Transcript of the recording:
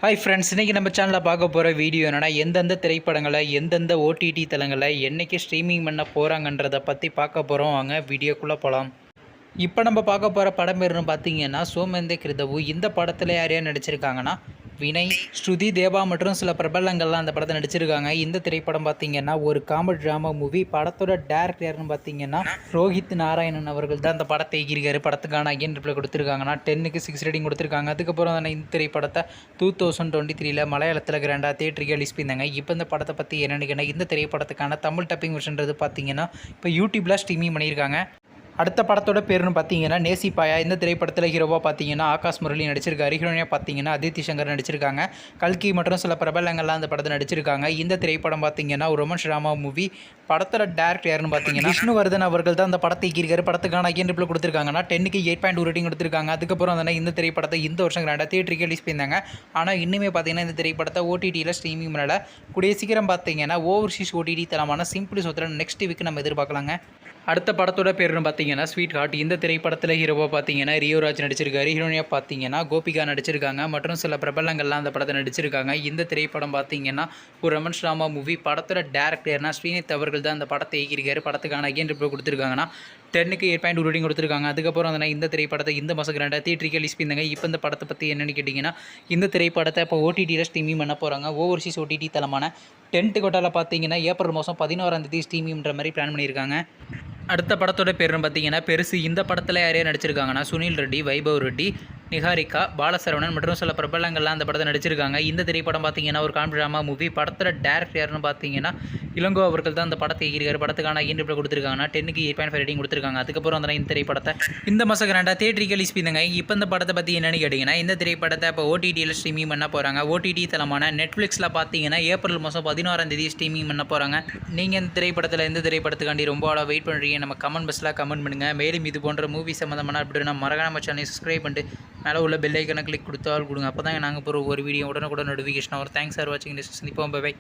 Hi friends, இன்றைக்கி நம்ம சேனலில் பார்க்க போகிற வீடியோ என்னென்னா எந்தெந்த திரைப்படங்களை எந்தெந்த ஓடிடி தளங்களை என்றைக்கு ஸ்ட்ரீமிங் பண்ண போகிறாங்கன்றதை பற்றி பார்க்க போகிறோம். வாங்க வீடியோக்குள்ளே போகலாம். இப்போ நம்ம பார்க்க போகிற படம் பேருன்னு பார்த்தீங்கன்னா சோமந்தே கிருதவு. இந்த படத்தில் யார் யார் நடிச்சிருக்காங்கன்னா வினய், ஸ்ருதி தேவா மற்றும் சில பிரபலங்கள்லாம் அந்த படத்தை நடிச்சிருக்காங்க. இந்த திரைப்படம் பார்த்தீங்கன்னா ஒரு காமெடி ட்ராமா மூவி. படத்தோட டேரக்டர் யாருன்னு பார்த்தீங்கன்னா ரோஹித் நாராயணன் அவர்கள் தான் அந்த படத்தை இயக்கியிருக்காரு. படத்துக்கான ஐயன் ரிப்ளை கொடுத்துருக்காங்கன்னா 10க்கு 6 ரேட்டிங் கொடுத்துருக்காங்க. அதுக்கப்புறம் இந்த திரைப்படத்தை 2023 மலையாளத்தில் கிராண்டாக தேட்டருக்கு ரிலீஸ் பண்ணியிருந்தாங்க. இப்போ இந்த படத்தை பற்றி என்னென்னு கேட்டால் இந்த திரைப்படத்துக்கான தமிழ் டப்பிங் வெர்ஷன்றது பார்த்தீங்கன்னா இப்போ யூடியூப்பில் ஸ்ட்ரீமிங் பண்ணியிருக்காங்க. அடுத்த படத்தோட பேருன்னு பார்த்தீங்கன்னா நேசிப்பாயா. இந்த திரைப்படத்தில் ஹீரோவாக பார்த்தீங்கன்னா ஆகாஷ் முரளி நடிச்சிருக்காரு. ஹீரோனியாக பார்த்தீங்கன்னா அதித்தி சங்கர் நடிச்சிருக்காங்க. கல்கி மற்றும் சில பிரபலங்கள்லாம் அந்த படத்தை நடிச்சிருக்காங்க. இந்த திரைப்படம் பார்த்தீங்கன்னா ஒரு ரொமான்ஸ் ட்ராமா மூவி. படத்தோட டேரக்டர் யாருன்னு பார்த்தீங்கன்னா விஷ்ணுவர்தன் அவர்கள் தான் அந்த படத்தை இயக்கியிருக்காரு. படத்துக்கான ஐயன் ரிப்ளை கொடுத்துருக்காங்கன்னா 10க்கு 8.2 ரேட்டிங் கொடுத்துருக்காங்க. அதுக்கப்புறம் இந்த திரைப்படத்தை இந்த வருஷம் கிராண்டாக தேட்டருக்கு ரிலீஸ் பண்ணியிருந்தாங்க. ஆனால் இன்னுமே பார்த்தீங்கன்னா இந்த திரைப்படத்தை ஓடிடியில் ஸ்ட்ரீமிங் பண்ணல. கூடிய சீக்கிரம் பார்த்தீங்கன்னா ஓவர்சீஸ் ஓடிடி தளமான சிம்பிளி சொத்தில் நெக்ஸ்ட் வீக் நம்ம எதிர்பார்க்கலாங்க. அடுத்த படத்தோட பேருன்னு பார்த்தீங்கன்னா ஸ்வீட் ஹார்ட். இந்த திரைப்படத்தில் ஹீரோவாக பார்த்தீங்கன்னா ரியோராஜ் நடிச்சிருக்காரு. ஹீரோனியாக பார்த்தீங்கன்னா கோபிகா நடிச்சிருக்காங்க மற்றும் சில பிரபலங்கள்லாம் அந்த படத்தை நடிச்சிருக்காங்க. இந்த திரைப்படம் பார்த்தீங்கன்னா ஒரு ரொமான்ஸ் ட்ராமா மூவி. படத்தோட டேரக்டர்னா ஸ்ரீனித் அவர்கள் தான் அந்த படத்தை இயக்கியிருக்காரு. படத்துக்கான ஐயன் ரிப்ளை கொடுத்துருக்காங்கன்னா 10க்கு 8.2 ரேட்டிங் கொடுத்துருக்காங்க. அதுக்கப்புறம் இந்த திரைப்படத்தை இந்த மாதம் கிராண்டாக தேட்டருக்கு ரிலீஸ் பண்ணியிருந்தாங்க. இப்போ இந்த படத்தை பற்றி என்னென்னு கேட்டிங்கன்னா இந்த திரைப்படத்தை இப்போ ஓடிடியில் ஸ்ட்ரீமிங் பண்ண போகிறாங்க. ஓவர்சீஸ் ஓடிடி தளமான டென்ட் கோட்டாவில் பார்த்தீங்கன்னா ஏப்ரல் மாதம் 16 ஸ்ட்ரீமிங்ன்ற மாதிரி பிளான் பண்ணியிருக்காங்க. அடுத்த படத்தோட பேருன்னு பார்த்தீங்கன்னா பெருசு. இந்த படத்தில் யார் யார் நடிச்சிருக்காங்கன்னா சுனில் ரெட்டி, வைபவ் ரெட்டி, நிகாரிகா, பாலசரவணன் மற்றும் சில பிரபலங்கள்லாம் அந்த படத்தை நடிச்சிருக்காங்க. இந்த திரைப்படம் பார்த்தீங்கன்னா ஒரு காமெடி ட்ராமா மூவி. படத்தோட டேரக்டர் யாருன்னு பார்த்தீங்கன்னா இளங்கோ அவர்கள் தான் அந்த படத்தை இயக்கியிருக்காரு. படத்துக்கான ஐயன் ரிப்ளை கொடுத்துருக்காங்கன்னா 10க்கு 8.5 ரேட்டிங் கொடுத்துருக்காங்க. அதுக்கப்புறம் இந்த திரைப்படத்தை இந்த மாதம் கிராண்டாக தேட்டருக்கு ரிலீஸ் பண்ணியிருந்தாங்க. இப்போ இந்த படத்தை பற்றி என்னென்னு கேட்டிங்கன்னா இந்த திரைப்படத்தை இப்போ ஓடிடியில் ஸ்ட்ரீமிங் பண்ண போகிறாங்க. ஓடிடி தளமான நெட்ஃப்ளிக்ஸில் பார்த்தீங்கன்னா ஏப்ரல் மாதம் 16 ஸ்ட்ரீமிங் பண்ண போகிறாங்க. நீங்கள் இந்த திரைப்படத்தில் எந்த திரைப்படத்துக்காண்டி ரொம்ப ஆளாக வெயிட் பண்ணுறீங்க நம்ம கமெண்ட் பாக்ஸில் கமெண்ட் பண்ணுங்கள். மேலும் இது போன்ற மூவி சம்மந்தமான அப்படின்னா மறக்காம சேனலை சப்ஸ்கிரைப் பண்ணிட்டு மேலே உள்ள பெல் ஐக்கனை கிளிக் கொடுத்தால் கொடுங்க. அப்போ தான் நாங்கள் போகிற ஒரு வீடியோ உடனுக்குடன் நோட்டிஃபிகேஷன் வரும். தேங்க்ஸ் ஃபார் வாட்சிங். சந்திப்போம். பை.